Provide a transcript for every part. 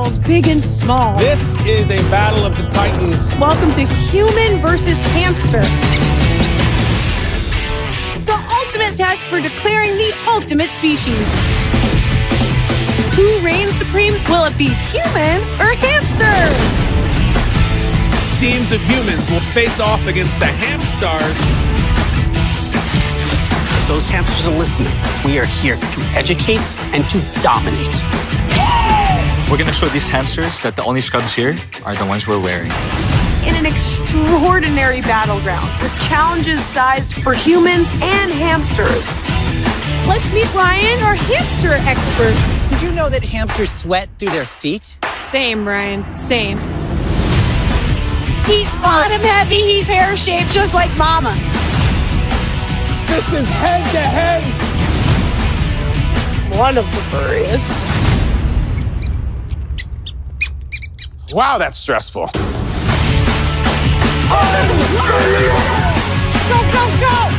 rivals, big and small. This is a battle of the titans. Welcome to Human versus Hamster. The ultimate test for declaring the ultimate species. Who reigns supreme? Will it be human or hamster? Teams of humans will face off against the hamsters. If those hamsters are listening, we are here to educate and to dominate. We're going to show these hamsters that the only scrubs here are the ones we're wearing. In an extraordinary battleground with challenges sized for humans and hamsters. Let's meet Brian, our hamster expert. Did you know that hamsters sweat through their feet? Same, Brian, same. He's bottom heavy, he's pear-shaped, just like Mama. This is head-to-head. One of the furriest. Wow, that's stressful. Go, go, go!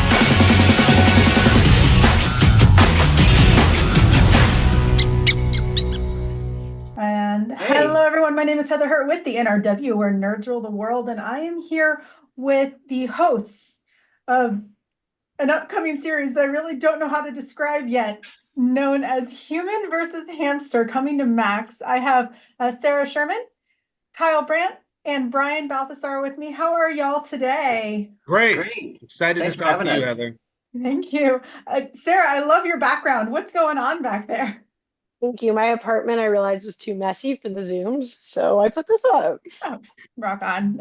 And hello, everyone. My name is Heather Hurt with the NRW, where nerds rule the world, and I am here with the hosts of an upcoming series that I really don't know how to describe yet, known as Human versus Hamster, coming to Max. I have Sarah Sherman, Kyle Brandt, and Brian Balthazar with me. How are y'all today? Great. Excited Thanks to for talk having to you, us. Heather. Thank you. Sarah, I love your background. What's going on back there? Thank you. My apartment, I realized, was too messy for the Zooms, so I put this up. Oh, rock on.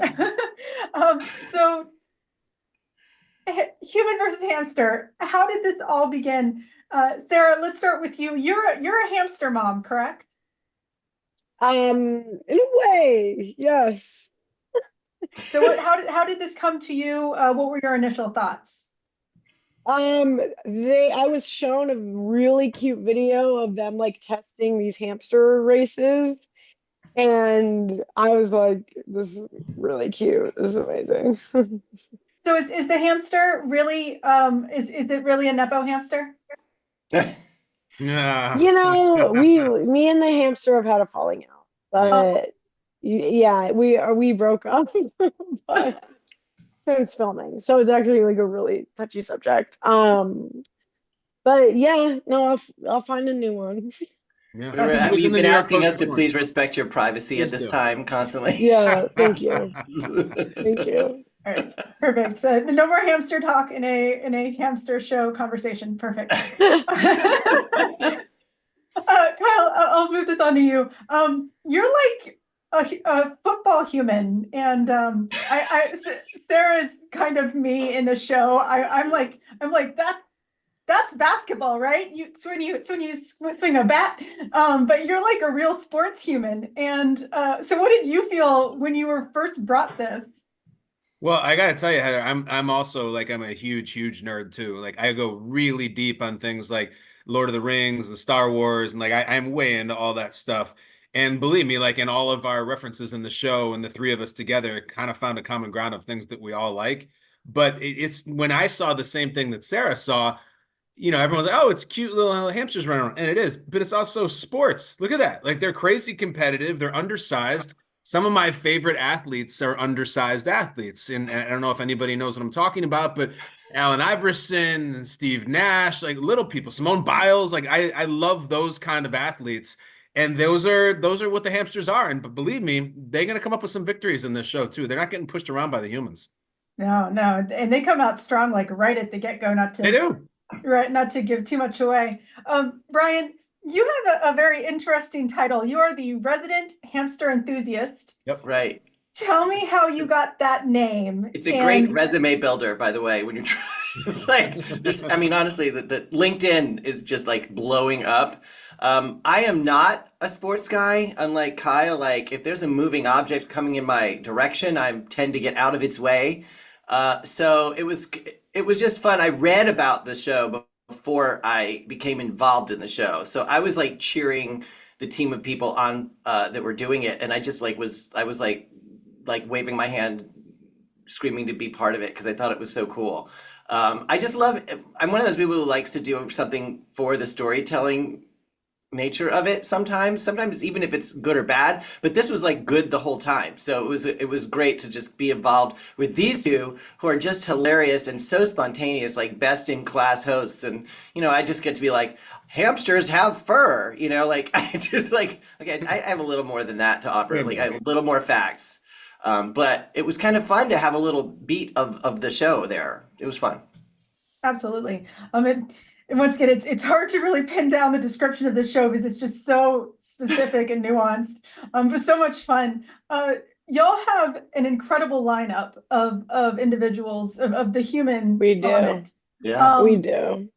So, human versus hamster. How did this all begin? Sarah, let's start with you. You're a hamster mom, correct? In a way, yes. So, how did this come to you? What were your initial thoughts? I was shown a really cute video of them like testing these hamster races, and I was like, this is really cute. This is amazing. So is the hamster really is it really a Nepo hamster? Yeah. You know, me and the hamster have had a falling out, but yeah, we broke up, but since filming, so it's actually like a really touchy subject. But yeah, no, I'll find a new one. Yeah. You've been asking us to please respect your privacy at this time constantly. Yeah, thank you. Thank you. All right, perfect. So no more hamster talk in a hamster show conversation. Perfect. Kyle, I'll move this on to you. You're like a football human, and Sarah's kind of me in the show. I'm like that's basketball, right? It's when you swing a bat, but you're like a real sports human. And so, what did you feel when you were first brought this? Well, I gotta tell you, Heather, I'm also like, I'm a huge nerd too. Like, I go really deep on things like Lord of the Rings and Star Wars, and like I'm way into all that stuff. And believe me, like in all of our references in the show, and the three of us together kind of found a common ground of things that we all like. But it's when I saw the same thing that Sarah saw, you know, everyone's like, oh, it's cute little hamsters running around. And it is, but it's also sports. Look at that. Like, they're crazy competitive. They're undersized. Some of my favorite athletes are undersized athletes. And I don't know if anybody knows what I'm talking about, but Allen Iverson and Steve Nash, like little people, Simone Biles, like I love those kind of athletes. And those are what the hamsters are. And believe me, they're going to come up with some victories in this show too. They're not getting pushed around by the humans. No. And they come out strong, like right at the get-go, They do. Right, not to give too much away. Brian, you have a very interesting title. You are the resident hamster enthusiast. Yep. Right. Tell me how you got that name. It's a great resume builder, by the way, when you're trying. It's like, honestly, the LinkedIn is just like blowing up. I am not a sports guy, unlike Kyle. Like, if there's a moving object coming in my direction, I tend to get out of its way. So it was just fun. I read about the show before I became involved in the show. So I was like cheering the team of people on that were doing it. And I just like I was like waving my hand, screaming to be part of it because I thought it was so cool. I just love it. I'm one of those people who likes to do something for the storytelling nature of it sometimes even if it's good or bad, but this was like good the whole time. So it was great to just be involved with these two who are just hilarious and so spontaneous, like best in class hosts. And I just get to be like, hamsters have fur, like I just like, okay, I have a little more than that to offer, like I have a little more facts, but it was kind of fun to have a little beat of the show there. It was fun. Absolutely. And once again, it's hard to really pin down the description of the show because it's just so specific and nuanced, but so much fun. Y'all have an incredible lineup of individuals of the human element. Yeah, we do.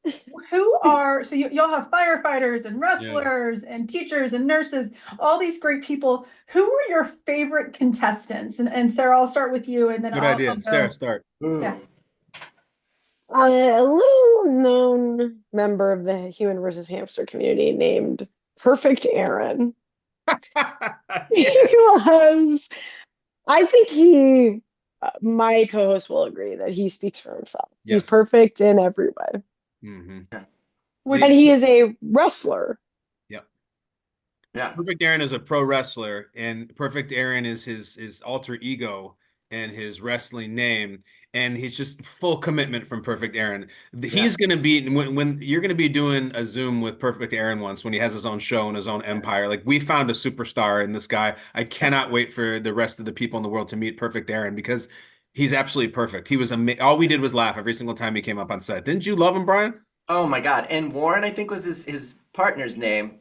So y'all have firefighters and wrestlers and teachers and nurses, all these great people. Who were your favorite contestants? And Sarah, I'll start with you, and then Good idea. Sarah, start. Yeah. A little known member of the human versus hamster community named Perfect Aaron. He was, I think my co-host will agree that he speaks for himself. Yes. He's perfect in every way. Mm-hmm. And he is a wrestler. Yeah. Perfect Aaron is a pro wrestler, and Perfect Aaron is his alter ego and his wrestling name. And he's just full commitment from Perfect Aaron. He's going to be, when you're going to be doing a Zoom with Perfect Aaron once, when he has his own show and his own empire, like we found a superstar in this guy. I cannot wait for the rest of the people in the world to meet Perfect Aaron because he's absolutely perfect. He was all we did was laugh every single time he came up on set. Didn't you love him, Brian? Oh my God. And Warren, I think was his partner's name.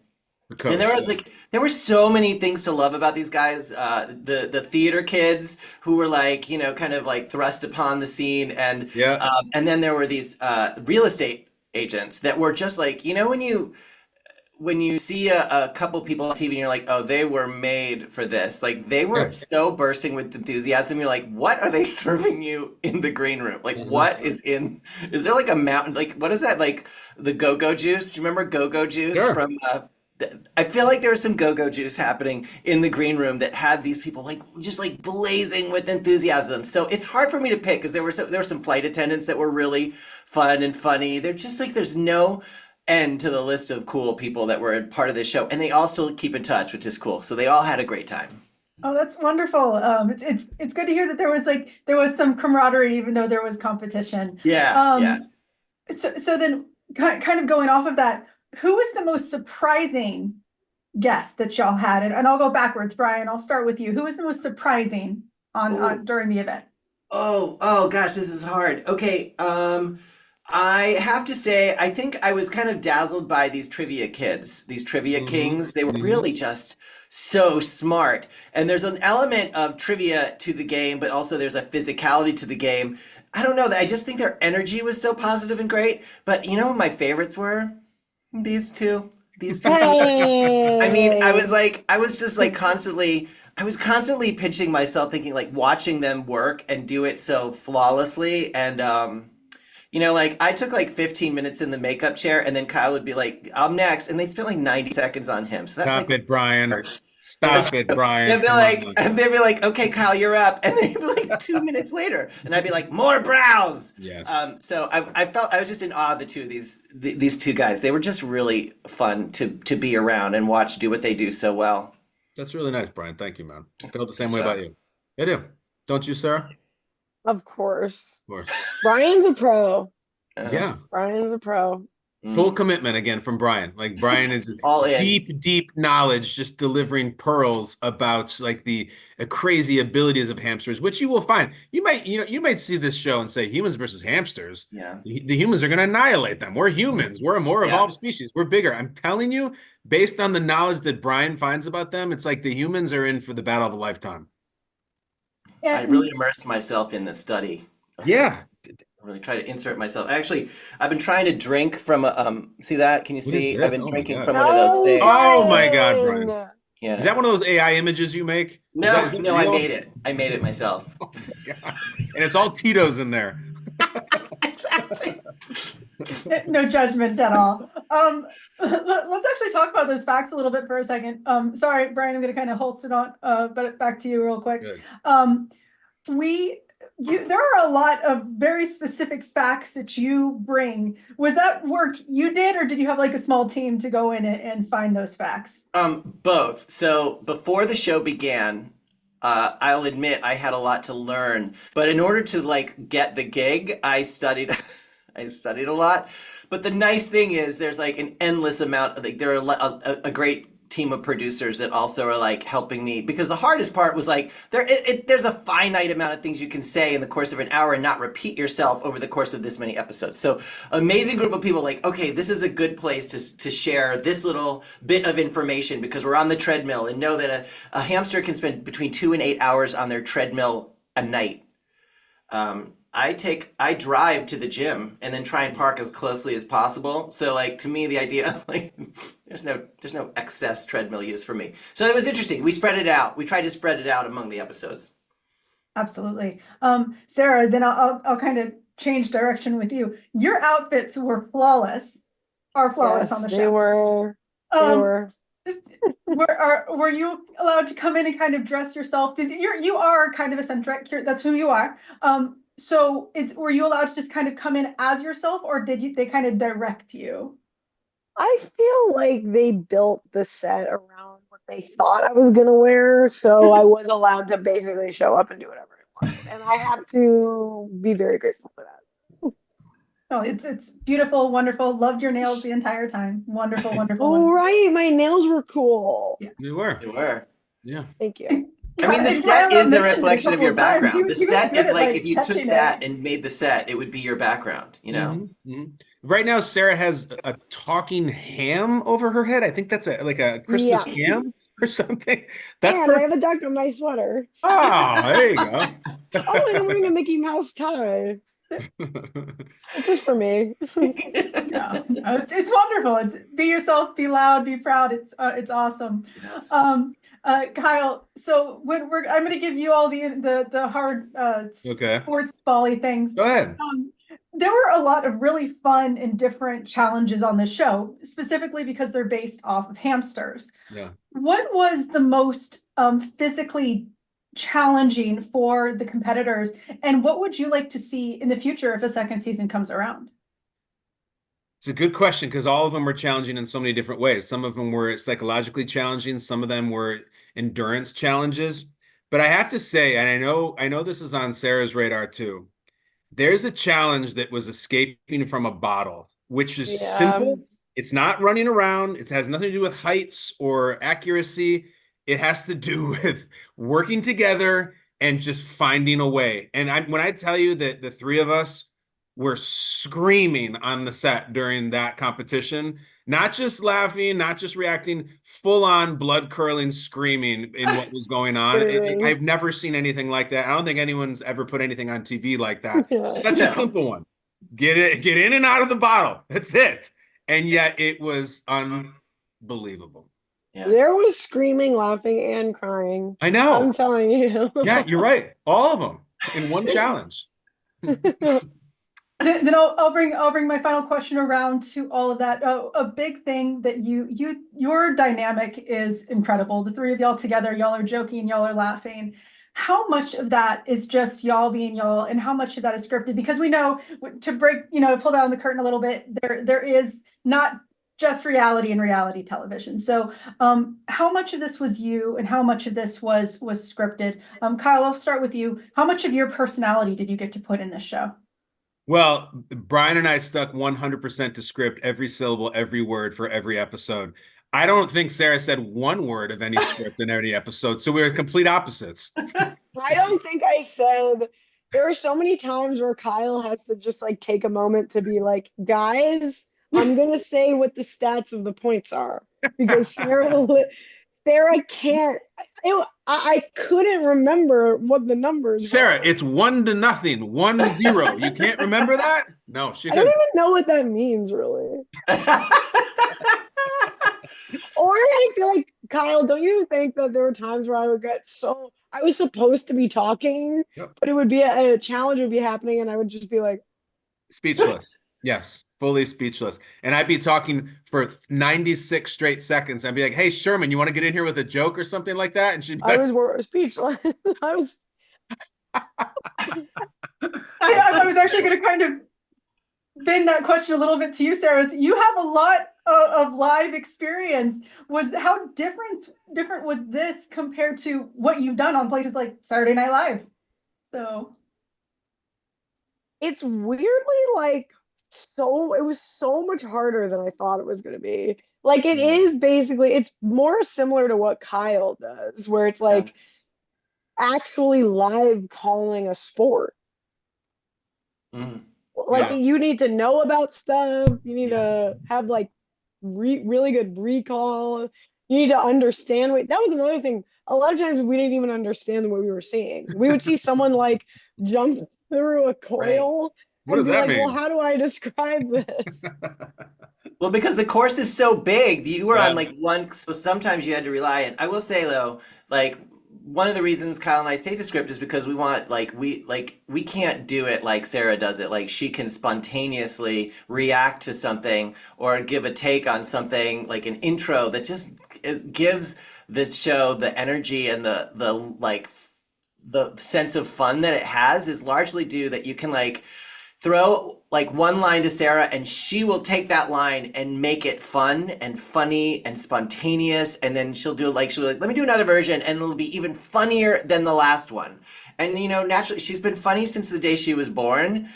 And there were so many things to love about these guys. The theater kids who were like, kind of like thrust upon the scene, and then there were these real estate agents that were just like, when you see a couple people on TV and you're like, oh, they were made for this. Like they were so bursting with enthusiasm. You're like, what are they serving you in the green room? Like what is there like a mountain? Like what is that? Like the go-go juice? Do you remember go-go juice from I feel like there was some go-go juice happening in the green room that had these people like just like blazing with enthusiasm. So it's hard for me to pick because there were some flight attendants that were really fun and funny. They're just like there's no end to the list of cool people that were part of this show, and they all still keep in touch, which is cool. So they all had a great time. Oh, that's wonderful. It's good to hear that there was some camaraderie even though there was competition. Yeah. So then kind of going off of that, who was the most surprising guest that y'all had? And I'll go backwards, Brian. I'll start with you. Who was the most surprising on during the event? Oh gosh, this is hard. Okay, I have to say, I think I was kind of dazzled by these trivia kids, these trivia kings. They were really just so smart. And there's an element of trivia to the game, but also there's a physicality to the game. I don't know, I just think their energy was so positive and great. But you know what my favorites were? These two. Hey. I mean, I was constantly pinching myself, thinking like watching them work and do it so flawlessly. And, like I took like 15 minutes in the makeup chair and then Kyle would be like, I'm next. And they spent like 90 seconds on him. So Stop it, Brian. Stop it, Brian. They'd be like, okay, Kyle, you're up. And then it'd be like 2 minutes later. And I'd be like, more brows. Yes. So I was just in awe of the two of these two guys. They were just really fun to be around and watch do what they do so well. That's really nice, Brian. Thank you, man. I feel the same way about you. I do. Don't you, Sarah? Of course. Brian's a pro. Yeah. Brian's a pro. Full commitment again from Brian. Like Brian is all in. deep knowledge, just delivering pearls about like the crazy abilities of hamsters, which you will find. You might see this show and say humans versus hamsters. Yeah. The humans are going to annihilate them. We're humans. We're a more evolved species. We're bigger. I'm telling you, based on the knowledge that Brian finds about them, it's like the humans are in for the battle of a lifetime. I really immersed myself in the study. Yeah. Really try to insert myself. Actually, I've been trying to drink from a see that? Can you see? I've been drinking from one of those things. Oh my God, Brian. Yeah. Is that one of those AI images you make? No, I made it. I made it myself. Oh my God. And it's all Tito's in there. Exactly. No judgment at all. Let's actually talk about those facts a little bit for a second. Sorry, Brian, I'm going to kind of holster it on, but back to you real quick. Good. there are a lot of very specific facts that you bring. Was that work you did, or did you have like a small team to go in and find those facts? Both. So before the show began, I'll admit I had a lot to learn, but in order to like get the gig, I studied a lot. But the nice thing is there's like an endless amount of like, there are a great team of producers that also are like helping me, because the hardest part was like there's a finite amount of things you can say in the course of an hour and not repeat yourself over the course of this many episodes. So amazing group of people like, okay, this is a good place to share this little bit of information because we're on the treadmill, and know that a hamster can spend between 2 and 8 hours on their treadmill a night. I drive to the gym and then try and park as closely as possible. So like, to me, the idea of like, there's no excess treadmill use for me. So it was interesting. We spread it out. We tried to spread it out among the episodes. Absolutely. Sarah, then I'll kind of change direction with you. Your outfits were flawless, Yes, on the show. They were. They were. Were you allowed to come in and kind of dress yourself? Because you are kind of eccentric. That's who you are. So were you allowed to just kind of come in as yourself, or they kind of direct you? I feel like they built the set around what they thought I was gonna wear, so I was allowed to basically show up and do whatever I wanted, and I have to be very grateful for that. Oh, it's beautiful, wonderful. Loved your nails the entire time. Wonderful, wonderful. Oh, wonderful. right, my nails were cool. Yeah. They were. They were. Yeah. Thank you. I mean, the And set Kyle is the mentioned it a reflection of your couple of times. background. The You set get is it, like, if you took touching that it. and made the set, it would be your background, you know? Right now, Sarah has a talking ham over her head. I think that's like a Christmas ham or something. That's and I have a duck on my sweater. Oh, there you go. Oh, and I'm wearing a Mickey Mouse tie. It's just for me. Yeah. It's wonderful. It's be yourself, be loud, be proud. It's awesome. Yes. Kyle, so I'm going to give you all the hard Okay. sports bally things. Go ahead. There were a lot of really fun and different challenges on this show, specifically because they're based off of hamsters. Yeah. What was the most physically challenging for the competitors, and what would you like to see in the future if a second season comes around? It's a good question, because all of them were challenging in so many different ways. Some of them were psychologically challenging. Some of them were endurance challenges. But I have to say, and I know this is on Sarah's radar too, there's a challenge that was escaping from a bottle, which is simple. It's not running around. It has nothing to do with heights or accuracy. It has to do with working together and just finding a way. And when I tell you that the three of us were screaming on the set during that competition, not just laughing, not just reacting, full on blood curling screaming in what was going on. I've never seen anything like that. I don't think anyone's ever put anything on TV like that. Such a simple one. Get in and out of the bottle. That's it. And yet it was unbelievable. Yeah. There was screaming, laughing, and crying. I know. I'm telling you. Yeah, you're right. All of them in one challenge. Then I'll bring my final question around to all of that. A big thing that your dynamic is incredible. The three of y'all together, y'all are joking, y'all are laughing. How much of that is just y'all being y'all, and how much of that is scripted? Because we know, to break, pull down the curtain a little bit, there is not just reality and reality television. So how much of this was you, and how much of this was scripted? Kyle, I'll start with you. How much of your personality did you get to put in this show? Well, Brian and I stuck 100% to script, every syllable, every word for every episode. I don't think Sarah said one word of any script in any episode, so we were complete opposites. I don't think I said. There are so many times where Kyle has to just like take a moment to be like, guys, I'm gonna say what the stats of the points are, because Sarah can't. I couldn't remember what the numbers Sarah, were. it's 1-0, 1-0. You can't remember that? No, she I don't couldn't. even know what that means, really. Or I feel like, Kyle, don't you think that there were times where I would get I was supposed to be talking, but it would be a challenge would be happening, and I would just be like, Speechless. Yes, fully speechless. And I'd be talking for 96 straight seconds. I'd be like, hey, Sherman, you want to get in here with a joke or something like that? And she'd be I like, was speechless. I was actually going to kind of bend that question a little bit to you, Sarah. You have a lot of live experience. How different was this compared to what you've done on places like Saturday Night Live? So it's weirdly like it was so much harder than I thought it was going to be. Like it is basically, it's more similar to what Kyle does, where it's like actually live calling a sport. Like you need to know about stuff. You need to have like really good recall. You need to understand that was another thing. A lot of times we didn't even understand what we were seeing. We would see someone like jump through a coil. What does that mean? Well, how do I describe this? Well, because the course is so big, you were on like one, so sometimes you had to rely on. I will say though, like one of the reasons Kyle and I stayed to script is because we want we can't do it like Sarah does it. Like she can spontaneously react to something or give a take on something, like an intro that just gives the show the energy and the sense of fun that it has is largely due that you can like throw like one line to Sarah and she will take that line and make it fun and funny and spontaneous, and then she'll be like, let me do another version and it'll be even funnier than the last one. And you know, naturally she's been funny since the day she was born.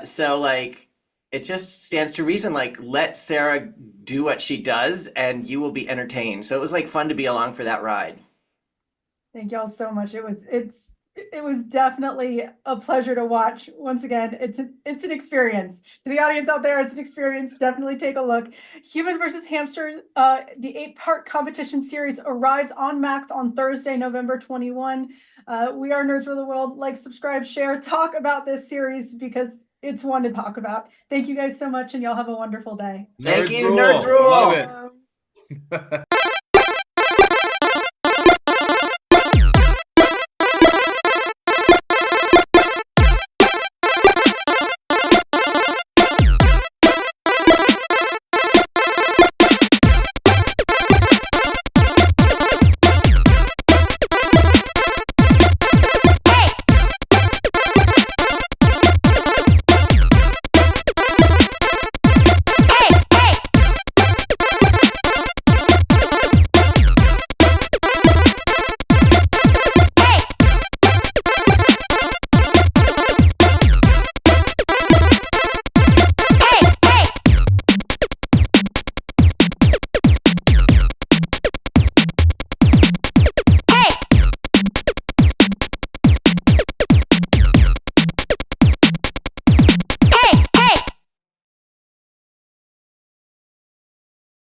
So like it just stands to reason, like let Sarah do what she does and you will be entertained. So it was like fun to be along for that ride. Thank y'all so much. It was definitely a pleasure to watch. Once again, it's an experience. To the audience out there, it's an experience. Definitely take a look. Human versus Hamster, the 8-part competition series arrives on Max on Thursday, November 21. We are Nerds for the World. Like, subscribe, share, talk about this series because it's one to talk about. Thank you guys so much, and y'all have a wonderful day. Thank you, Nerds Rule. Love it.